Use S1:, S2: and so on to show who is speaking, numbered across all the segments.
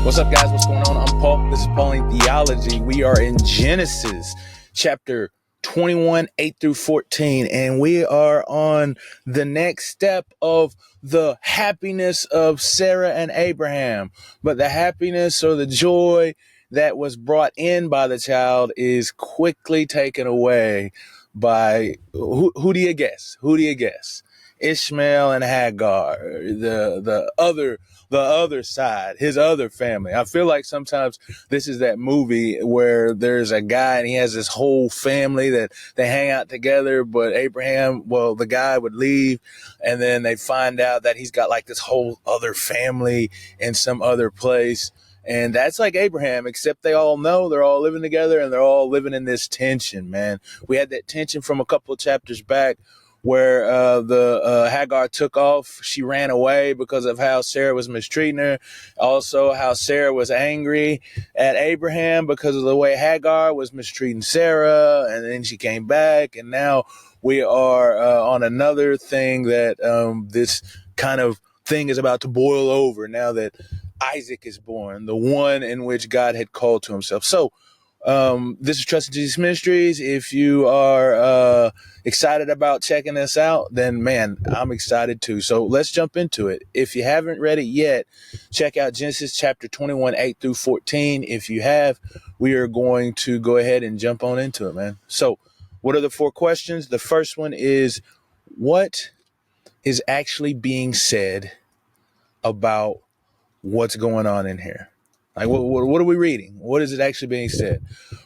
S1: What's up, guys? What's going on? I'm Paul. This is Pauline Theology. We are in Genesis chapter 21, 8 through 14, and we are on the next step of the happiness of Sarah and Abraham. But the happiness or the joy that was brought in by the child is quickly taken away by who do you guess? Who do you guess? Ishmael and Hagar, the other side, his other family. I feel like sometimes this is that movie where there's a guy and he has this whole family that they hang out together, but the guy would leave and then they find out that he's got like this whole other family in some other place. And that's like Abraham, except they all know they're all living together and they're all living in this tension, man. We had that tension from a couple of chapters back where the Hagar took off. She ran away because of how Sarah was mistreating her. Also, how Sarah was angry at Abraham because of the way Hagar was mistreating Sarah. And then she came back. And now we are on another thing that this kind of thing is about to boil over now that Isaac is born, the one in which God had called to himself. So this is Trust in Jesus Ministries. If you are excited about checking this out, then man, I'm excited too. So let's jump into it. If you haven't read it yet, check out Genesis chapter 21, 8 through 14. If you have, we are going to go ahead and jump on into it, man. So what are the 4 questions? The first one is, what is actually being said about what's going on in here? Like, what are we reading? What is it actually being said?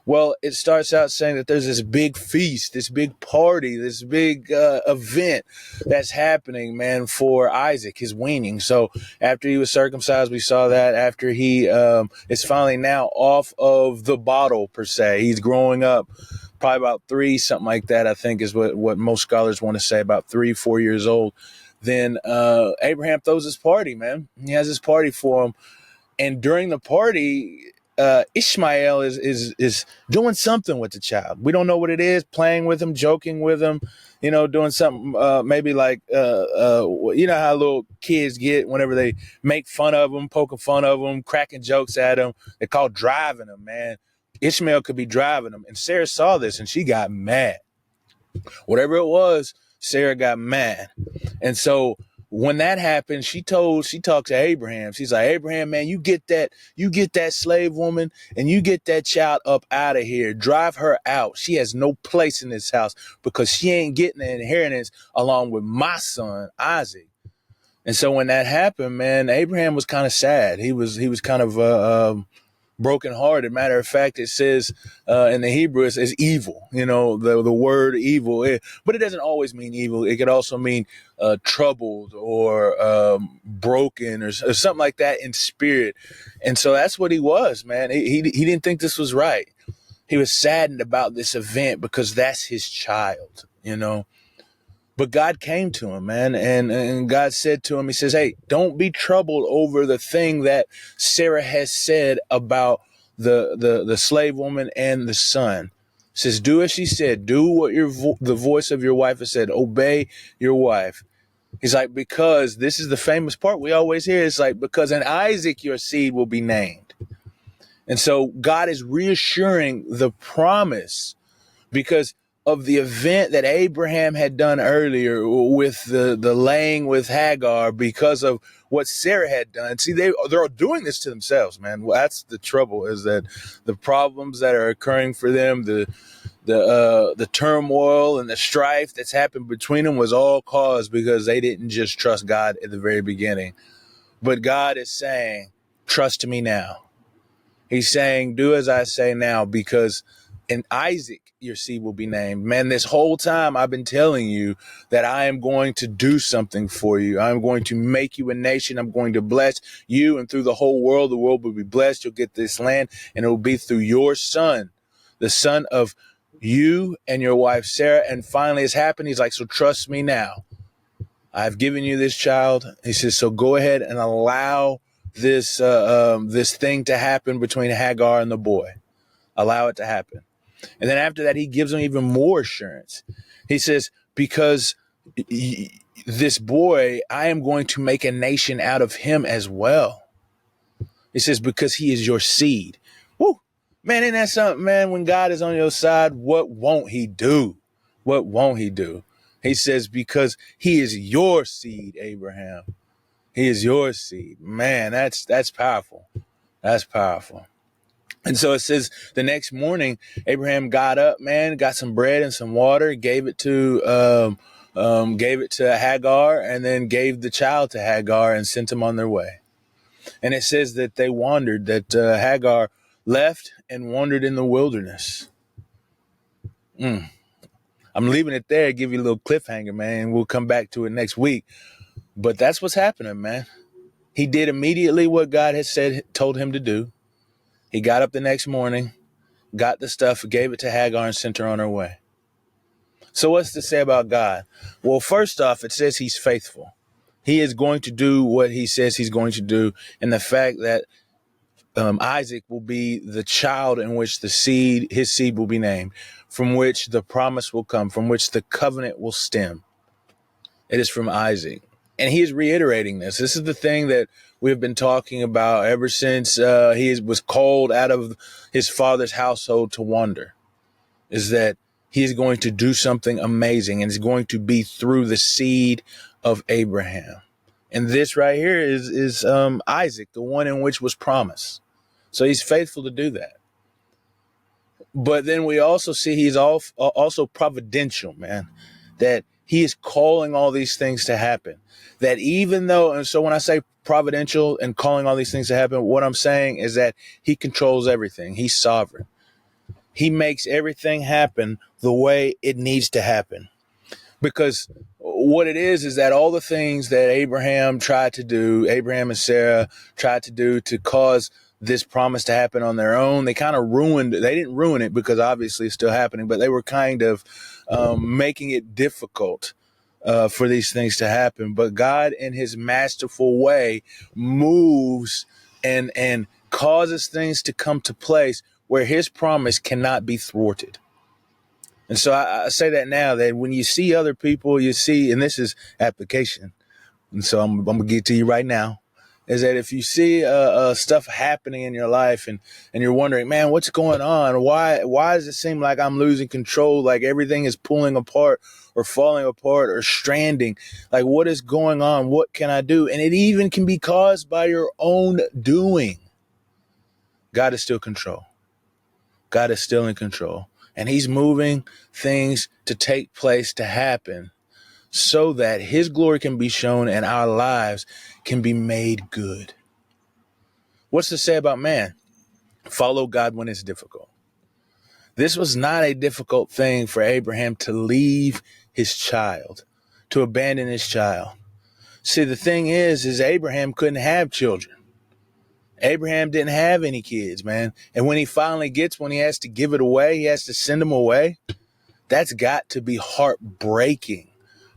S1: Well, it starts out saying that there's this big feast, this big party, this big event that's happening, man, for Isaac, his weaning. So after he was circumcised, we saw that. After he is finally now off of the bottle, per se, he's growing up, probably about 3, something like that, I think is what most scholars want to say, about 3, 4 years old. Then Abraham throws this party, man. He has this party for him. And during the party, Ishmael is doing something with the child. We don't know what it is, playing with him, joking with him, doing something maybe like, you know how little kids get whenever they make fun of them, poking fun of them, cracking jokes at them. They call driving them, man. Ishmael could be driving them. And Sarah saw this and she got mad. Whatever it was, Sarah got mad. And so when that happened, she talked to Abraham. She's like, Abraham, man, you get that slave woman and you get that child up out of here. Drive her out. She has no place in this house because she ain't getting the inheritance along with my son, Isaac. And so when that happened, man, Abraham was kind of sad. He was kind of brokenhearted. Matter of fact, it says in the Hebrew it says evil. The word evil, but it doesn't always mean evil. It could also mean troubled or broken or something like that in spirit. And so that's what he was, man. He didn't think this was right. He was saddened about this event because that's his child, But God came to him, man, and God said to him, he says, hey, don't be troubled over the thing that Sarah has said about the slave woman and the son. He says, do as she said, do what the voice of your wife has said, obey your wife. He's like, because this is the famous part we always hear. It's like, because in Isaac your seed will be named. And so God is reassuring the promise because of the event that Abraham had done earlier with the laying with Hagar, because of what Sarah had done. See, they're doing this to themselves, man. Well, that's the trouble, is that the problems that are occurring for them, the turmoil and the strife that's happened between them was all caused because they didn't just trust God at the very beginning. But God is saying, trust me now. He's saying, do as I say now, because in Isaac, your seed will be named. Man, this whole time I've been telling you that I am going to do something for you. I'm going to make you a nation. I'm going to bless you, and through the whole world, the world will be blessed. You'll get this land, and it will be through your son, the son of you and your wife, Sarah. And finally it's happened. He's like, so trust me now. I've given you this child. He says, so go ahead and allow this thing to happen between Hagar and the boy. Allow it to happen. And then after that, he gives them even more assurance. He says, because this boy, I am going to make a nation out of him as well. It says, because he is your seed. Woo! Man, ain't that something, man? When God is on your side, what won't he do? What won't he do? He says, because he is your seed, Abraham. He is your seed. Man, that's powerful. That's powerful. And so it says the next morning, Abraham got up, man, got some bread and some water, gave it to Hagar, and then gave the child to Hagar and sent them on their way. And it says that they wandered, that Hagar left and wandered in the wilderness. I'm leaving it there, give you a little cliffhanger, man. We'll come back to it next week. But that's what's happening, man. He did immediately what God had told him to do. He got up the next morning, got the stuff, gave it to Hagar, and sent her on her way. So what's to say about God? Well, first off, it says he's faithful. He is going to do what he says he's going to do. And the fact that Isaac will be the child in which his seed will be named, from which the promise will come, from which the covenant will stem. It is from Isaac. And he is reiterating this. This is the thing that we've been talking about ever since he was called out of his father's household to wander, is that he is going to do something amazing, and it's going to be through the seed of Abraham. And this right here is Isaac, the one in which was promised. So he's faithful to do that. But then we also see he's also providential, man, that he is calling all these things to happen. That even though, and so when I say providential and calling all these things to happen, what I'm saying is that he controls everything. He's sovereign. He makes everything happen the way it needs to happen. Because what it is that all the things that Abraham and Sarah tried to do to cause this promise to happen on their own, they kind of they didn't ruin it, because obviously it's still happening, but they were kind of making it difficult for these things to happen. But God, in his masterful way, moves and causes things to come to place where his promise cannot be thwarted. And so I say that now, that when you see other people, you see, and this is application, and so I'm going to get to you right now, is that if you see stuff happening in your life and you're wondering, man, what's going on? Why does it seem like I'm losing control? Like everything is pulling apart or falling apart or stranding. Like, what is going on? What can I do? And it even can be caused by your own doing. God is still in control. God is still in control. And he's moving things to take place, to happen, so that his glory can be shown and our lives can be made good. What's to say about man? Follow God when it's difficult. This was not a difficult thing for Abraham to leave his child, to abandon his child. See, the thing is Abraham couldn't have children. Abraham didn't have any kids, man. And when he finally gets one, he has to give it away. He has to send them away. That's got to be heartbreaking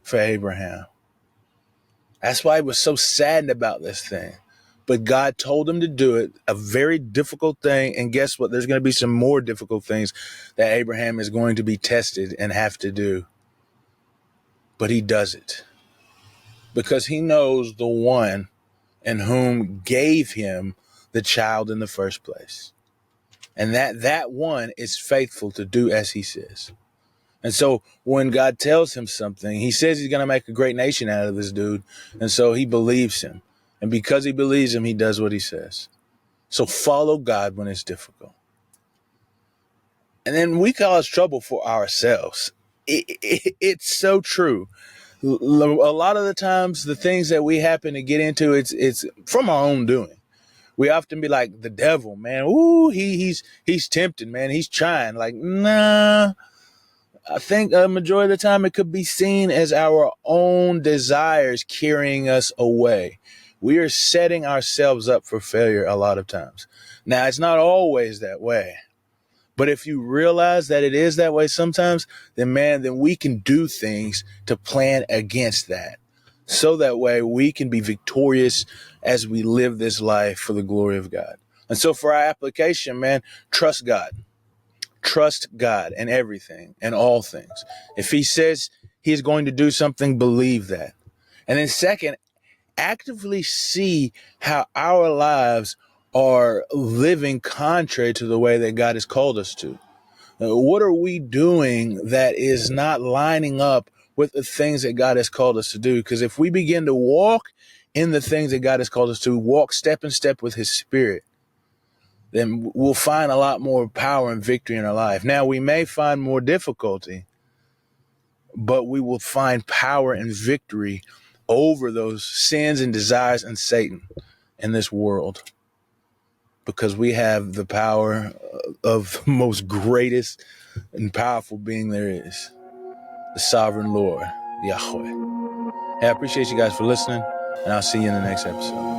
S1: for Abraham. That's why he was so saddened about this thing. But God told him to do it, a very difficult thing. And guess what? There's going to be some more difficult things that Abraham is going to be tested and have to do. But he does it because he knows the one in whom gave him the child in the first place. And that one is faithful to do as he says. And so when God tells him something, he says he's going to make a great nation out of this dude. And so he believes him. And because he believes him, he does what he says. So follow God when it's difficult. And then we cause trouble for ourselves. It's so true. A lot of the times, the things that we happen to get into, it's from our own doing. We often be like, the devil, man. Ooh, he's tempting, man. He's trying. Like, nah. I think a majority of the time it could be seen as our own desires carrying us away. We are setting ourselves up for failure a lot of times. Now, it's not always that way. But if you realize that it is that way sometimes, then we can do things to plan against that. So that way we can be victorious as we live this life for the glory of God. And so for our application, man, trust God. Trust God in everything and all things. If he says he's going to do something, believe that. And then second, actively see how our lives are living contrary to the way that God has called us to? What are we doing that is not lining up with the things that God has called us to do? Because if we begin to walk in the things that God has called us to, walk step in step with his spirit, then we'll find a lot more power and victory in our life. Now, we may find more difficulty, but we will find power and victory over those sins and desires and Satan in this world, because we have the power of the most greatest and powerful being there is, the sovereign Lord, Yahweh. Hey, I appreciate you guys for listening, and I'll see you in the next episode.